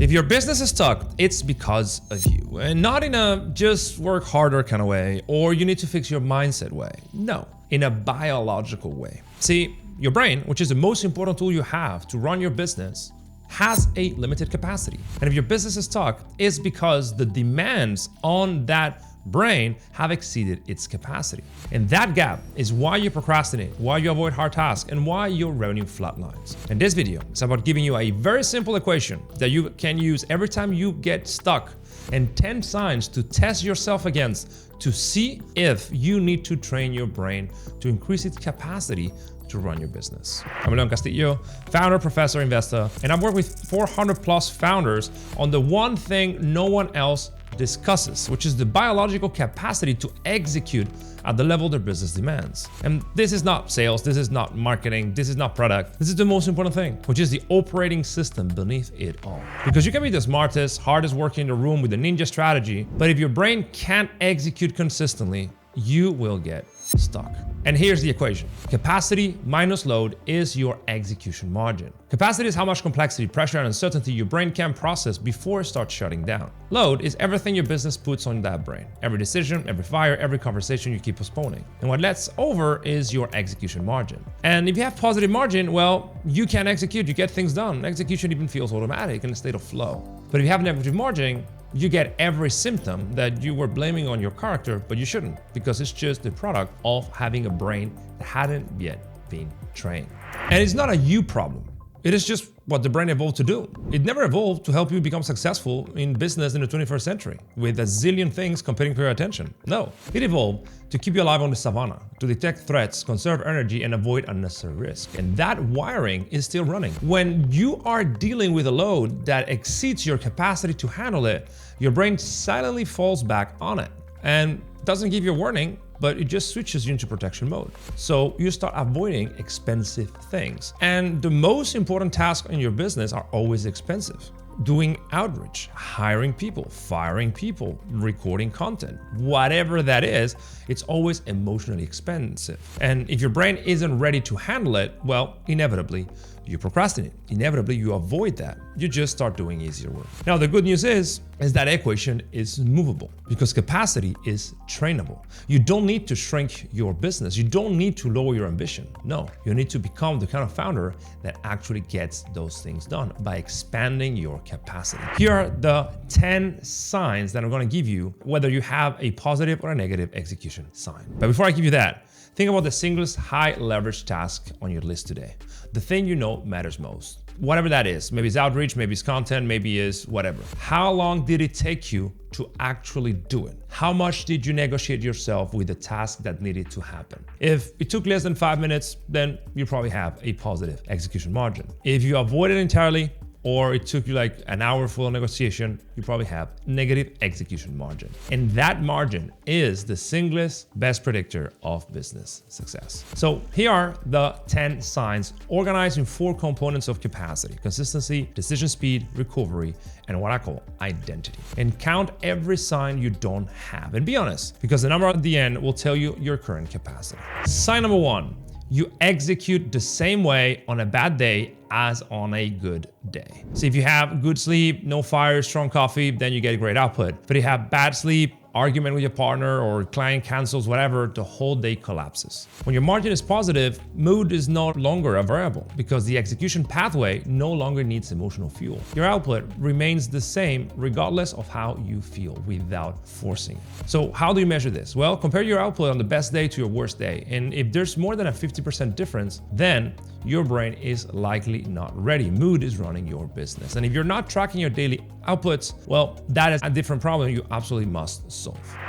if your business is stuck, it's because of you, and not in a just work harder kind of way, or you need to fix your mindset way. No, in a biological way. See, your brain, which is the most important tool you have to run your business, has a limited capacity. And if your business is stuck, it's because the demands on that brain have exceeded its capacity. And that gap is why you procrastinate, why you avoid hard tasks, and why your revenue flatlines. And this video is about giving you a very simple equation that you can use every time you get stuck, and 10 signs to test yourself against to see if you need to train your brain to increase its capacity to run your business. I'm Castillo, founder, professor, investor, and I've worked with 400 plus founders on the one thing no one else discusses, which is the biological capacity to execute at the level their business demands. And this is not sales, this is not marketing, this is not product. This is the most important thing, which is the operating system beneath it all. Because you can be the smartest, hardest worker in the room with a ninja strategy, but if your brain can't execute consistently, you will get stuck. And here's the equation. Capacity minus load is your execution margin. Capacity is how much complexity, pressure, and uncertainty your brain can process before it starts shutting down. Load is everything your business puts on that brain. Every decision, every fire, every conversation you keep postponing. And what lets over is your execution margin. And if you have positive margin, well, you can execute, you get things done. Execution even feels automatic in a state of flow. But if you have negative margin, you get every symptom that you were blaming on your character, but you shouldn't, because it's just the product of having a brain that hadn't yet been trained. And it's not a you problem. It is just what the brain evolved to do. It never evolved to help you become successful in business in the 21st century with a zillion things competing for your attention. No, it evolved to keep you alive on the savannah, to detect threats, conserve energy, and avoid unnecessary risk. And that wiring is still running. When you are dealing with a load that exceeds your capacity to handle it, your brain silently falls back on it and doesn't give you a warning, but it just switches you into protection mode. So you start avoiding expensive things. And the most important tasks in your business are always expensive. Doing outreach, hiring people, firing people, recording content, whatever that is, it's always emotionally expensive. And if your brain isn't ready to handle it, well, inevitably, you procrastinate. Inevitably, you avoid that. You just start doing easier work. Now, the good news is that equation is movable because capacity is trainable. You don't need to shrink your business. You don't need to lower your ambition. No, you need to become the kind of founder that actually gets those things done by expanding your capacity. Here are the 10 signs that I'm going to give you, whether you have a positive or a negative execution sign. But before I give you that, think about the singlest high leverage task on your list today. The thing you know matters most. Whatever that is, maybe it's outreach, maybe it's content, maybe it's whatever. How long did it take you to actually do it? How much did you negotiate yourself with the task that needed to happen? If it took less than 5 minutes, then you probably have a positive execution margin. If you avoid it entirely, or it took you like an hour full of negotiation, you probably have negative execution margin. And that margin is the singlest best predictor of business success. So here are the 10 signs organized in 4 components of capacity: consistency, decision speed, recovery, and what I call identity. And count every sign you don't have. And be honest, because the number at the end will tell you your current capacity. Sign number 1. You execute the same way on a bad day as on a good day. So if you have good sleep, no fire, strong coffee, then you get great output. But if you have bad sleep, argument with your partner, or client cancels, whatever, the whole day collapses. When your margin is positive, mood is no longer a variable because the execution pathway no longer needs emotional fuel. Your output remains the same regardless of how you feel without forcing it. So how do you measure this? Well, compare your output on the best day to your worst day. And if there's more than a 50% difference, then your brain is likely not ready. Mood is running your business. And if you're not tracking your daily outputs, well, that is a different problem you absolutely must solve.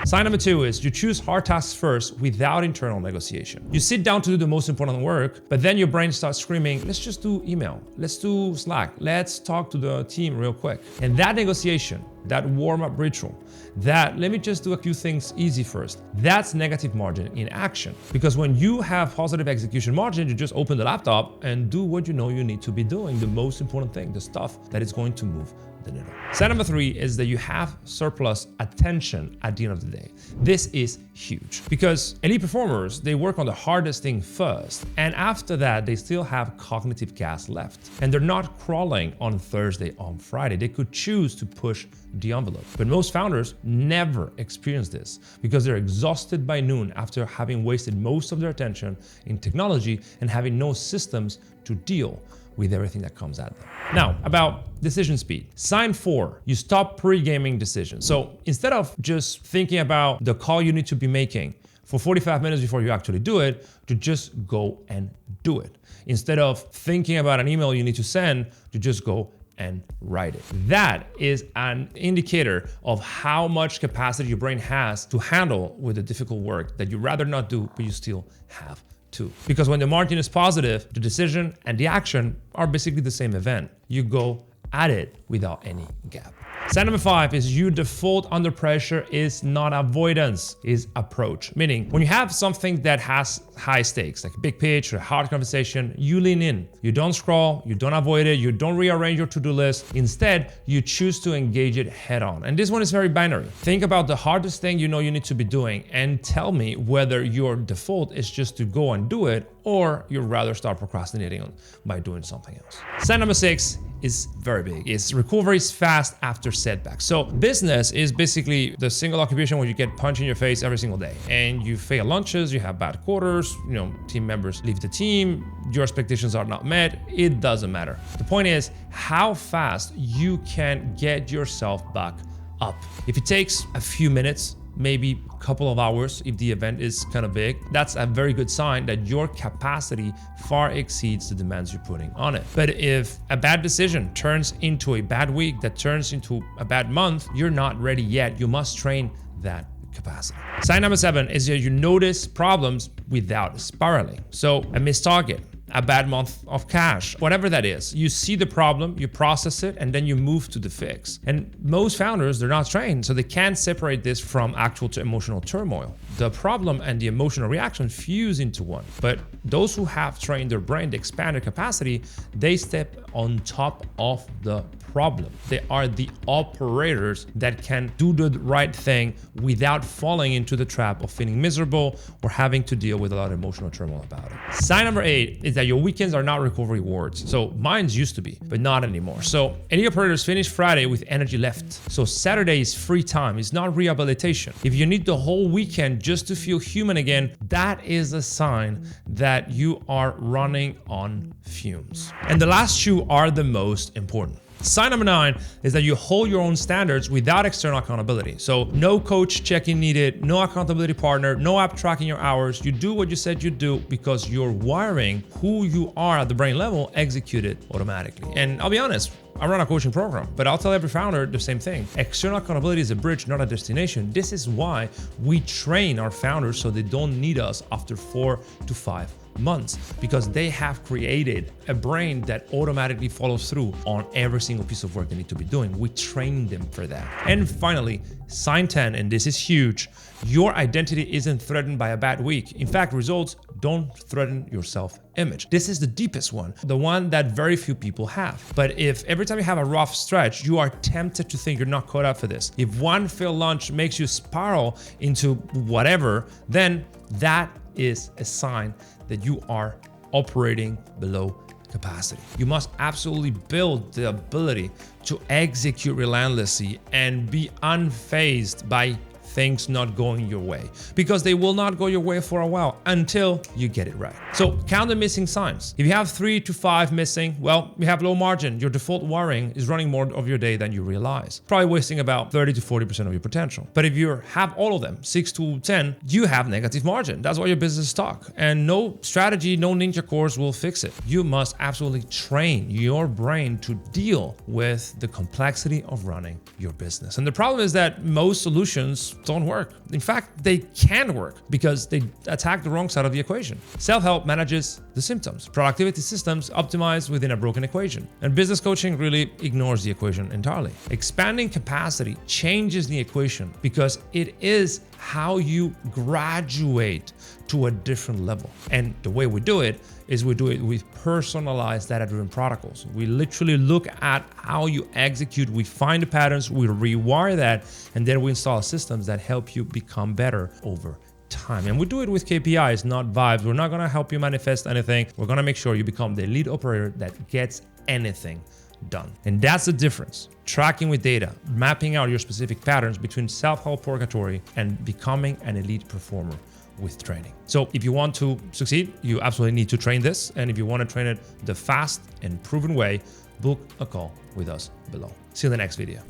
Sign number 2 is you choose hard tasks first without internal negotiation. You sit down to do the most important work, but then your brain starts screaming, let's just do email, let's do Slack, let's talk to the team real quick. And that negotiation, that warm-up ritual, that let me just do a few things easy first, that's negative margin in action. Because when you have positive execution margin, you just open the laptop and do what you know you need to be doing, the most important thing, the stuff that is going to move the needle. Sign number 3 is that you have surplus attention at the end of the day. This is huge because elite performers, they work on the hardest thing first, and after that, they still have cognitive gas left. And they're not crawling on Thursday, on Friday. They could choose to push the envelope. But most founders never experience this because they're exhausted by noon after having wasted most of their attention in technology and having no systems to deal with everything that comes at them. Now, about decision speed. Sign 4, you stop pre-gaming decisions. So instead of just thinking about the call you need to be making for 45 minutes before you actually do it, to just go and do it. Instead of thinking about an email you need to send, to just go and write it. That is an indicator of how much capacity your brain has to handle with the difficult work that you'd rather not do, but you still have to. Because when the margin is positive, the decision and the action are basically the same event. You go at it without any gap. Sign number 5 is you default under pressure is not avoidance, is approach. Meaning when you have something that has high stakes, like a big pitch or a hard conversation, you lean in. You don't scroll, you don't avoid it, you don't rearrange your to-do list. Instead, you choose to engage it head on. And this one is very binary. Think about the hardest thing you know you need to be doing and tell me whether your default is just to go and do it or you'd rather start procrastinating by doing something else. Sign number 6 is very big. It's recovery fast after setbacks. So business is basically the single occupation where you get punched in your face every single day and you fail lunches, you have bad quarters, team members leave the team, your expectations are not met. It doesn't matter. The point is how fast you can get yourself back up. If it takes a few minutes, maybe a couple of hours, if the event is kind of big, that's a very good sign that your capacity far exceeds the demands you're putting on it. But if a bad decision turns into a bad week, that turns into a bad month, you're not ready yet. You must train that capacity. Sign number 7 is that you notice problems without spiraling. So a missed target, a bad month of cash, whatever that is, you see the problem, you process it, and then you move to the fix. And most founders, they're not trained, so they can't separate this from actual to emotional turmoil. The problem and the emotional reaction fuse into one. But those who have trained their brain to expand their capacity, they step on top of the problem. They are the operators that can do the right thing without falling into the trap of feeling miserable or having to deal with a lot of emotional turmoil about it. Sign number 8 is that your weekends are not recovery wards. So mine's used to be, but not anymore. So any operators finish Friday with energy left. So Saturday is free time. It's not rehabilitation. If you need the whole weekend just to feel human again, that is a sign that you are running on fumes. And the last 2 are the most important. Sign number 9 is that you hold your own standards without external accountability. So no coach check-in needed, no accountability partner, no app tracking your hours. You do what you said you do because you're wiring who you are at the brain level executed automatically. And I'll be honest, I run a coaching program, but I'll tell every founder the same thing. External accountability is a bridge, not a destination. This is why we train our founders so they don't need us after 4 to 5 months, because they have created a brain that automatically follows through on every single piece of work they need to be doing. We train them for that. And finally, sign 10, and this is huge. Your identity isn't threatened by a bad week. In fact, results don't threaten your self-image. This is the deepest one, the one that very few people have. But if every time you have a rough stretch, you are tempted to think you're not caught up for this, if one failed lunch makes you spiral into whatever, then that is a sign that you are operating below capacity. You must absolutely build the ability to execute relentlessly and be unfazed by things not going your way, because they will not go your way for a while until you get it right. So count the missing signs. If you have 3 to 5 missing, well, you have low margin. Your default wiring is running more of your day than you realize, probably wasting about 30 to 40% of your potential. But if you have all of them, 6 to 10, you have negative margin. That's why your business is stuck. And no strategy, no ninja course will fix it. You must absolutely train your brain to deal with the complexity of running your business. And the problem is that most solutions don't work. In fact, they can work because they attack the wrong side of the equation. Self-help manages the symptoms. Productivity systems optimize within a broken equation. And business coaching really ignores the equation entirely. Expanding capacity changes the equation because it is how you graduate to a different level. And the way we do it is we do it with personalized data-driven protocols. We literally look at how you execute, we find the patterns, we rewire that, and then we install systems that help you become better over time. And we do it with KPIs, not vibes. We're not gonna help you manifest anything. We're gonna make sure you become the elite operator that gets anything done. And that's the difference. Tracking with data, mapping out your specific patterns between self-help purgatory and becoming an elite performer with training. So if you want to succeed, you absolutely need to train this. And if you want to train it the fast and proven way, book a call with us below. See you in the next video.